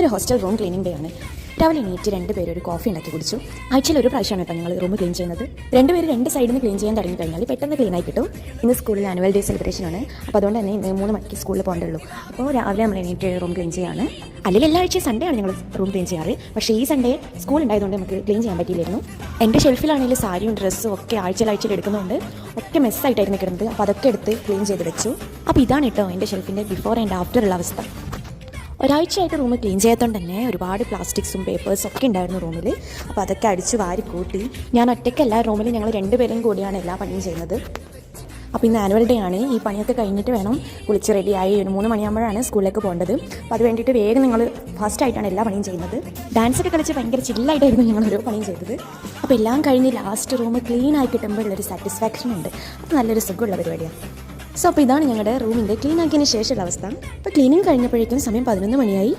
ഇന്നൊരു hostel room cleaning day ആണ്. രാവിലെ എണീറ്റ് 2 പേര് ഒരു കോഫി ഉണ്ടാക്കി കുടിച്ചു. ആഴ്ചയിൽ ഒരു പ്രാവശ്യമാണ് കേട്ടോ ഞങ്ങൾ റൂം ക്ലീൻ ചെയ്യുന്നത്. 2 പേര് 2 സൈഡിൽ നിന്ന് ക്ലീൻ ചെയ്യാൻ തുടങ്ങി കഴിഞ്ഞാൽ പെട്ടെന്ന് ക്ലീൻ ആയി കിട്ടും. ഇന്ന് സ്കൂളിൽ ആനുവൽ ഡേ സെലിബ്രേഷനാണ്. അപ്പോൾ അതുകൊണ്ട് തന്നെ ഇന്ന് 3 മണിക്ക് സ്കൂളിൽ പോകേണ്ടുള്ളൂ. അപ്പോൾ രാവിലെ നമ്മൾ എണീറ്റ് റൂം ക്ലീൻ ചെയ്യാണ്. അല്ലെങ്കിൽ എല്ലാ ആഴ്ചയും സൺഡേ ആണ് ഞങ്ങൾ റൂം ക്ലീൻ ചെയ്യാറ്. പക്ഷേ ഈ സൺഡേ സ്കൂൾ ഉണ്ടായതുകൊണ്ട് നമുക്ക് ക്ലീൻ ചെയ്യാൻ പറ്റിയില്ലായിരുന്നു. എൻ്റെ ഷെൽഫിലാണെങ്കിൽ സാരിയും ഡ്രസ്സും ഒക്കെ ആഴ്ചയിൽ എടുക്കുന്നതുകൊണ്ട് ഒക്കെ മെസ്സായിട്ടായിരുന്നു കിടന്നത്. അപ്പോൾ അതൊക്കെ എടുത്ത് ക്ലീൻ ചെയ്ത് വെച്ചു. അപ്പോൾ ഇതാണ് കേട്ടോ എൻ്റെ ഷെൽഫിൻ്റെ ബിഫോർ ആൻഡ് ആഫ്റ്റർ ഉള്ള അവസ്ഥ. ഒരാഴ്ചയായിട്ട് റൂം ക്ലീൻ ചെയ്യാത്തതുകൊണ്ട് തന്നെ ഒരുപാട് പ്ലാസ്റ്റിക്സും പേപ്പേഴ്സും ഒക്കെ ഉണ്ടായിരുന്നു റൂമിൽ. അപ്പോൾ അതൊക്കെ അടിച്ച് വാരി കൂട്ടി. ഞാൻ ഒറ്റയ്ക്കല്ല, റൂമിൽ ഞങ്ങൾ 2 പേരും കൂടിയാണ് എല്ലാ പണിയും ചെയ്യുന്നത്. അപ്പോൾ ഇന്ന് ആനുവൽ ഡേ ആണ്. ഈ പണിയൊക്കെ കഴിഞ്ഞിട്ട് വേണം കുളിച്ച് റെഡിയായി ഒരു 3 മണിയാകുമ്പോഴാണ് സ്കൂളിലേക്ക് പോകേണ്ടത്. അപ്പോൾ അത് വേണ്ടിയിട്ട് വേഗം നിങ്ങൾ ഫാസ്റ്റായിട്ടാണ് എല്ലാ പണിയും ചെയ്യുന്നത്. ഡാൻസൊക്കെ കളിച്ച് ഭയങ്കര ചില്ലായിട്ടായിരുന്നു ഞങ്ങൾ ഓരോ പണിയും ചെയ്തത്. അപ്പോൾ എല്ലാം കഴിഞ്ഞ് ലാസ്റ്റ് റൂം ക്ലീൻ ആയി കിട്ടുമ്പോഴുള്ളൊരു സാറ്റിസ്ഫാക്ഷൻ ഉണ്ട്. അപ്പോൾ നല്ലൊരു സുഖമുള്ള പരിപാടിയാണ്. അപ്പോൾ ഇതാണ് ഞങ്ങളുടെ റൂമിൻ്റെ ക്ലീൻ ആക്കിയതിന് ശേഷമുള്ള അവസ്ഥ. അപ്പോൾ ക്ലീനിങ് കഴിഞ്ഞപ്പോഴേക്കും സമയം 11 മണിയായി.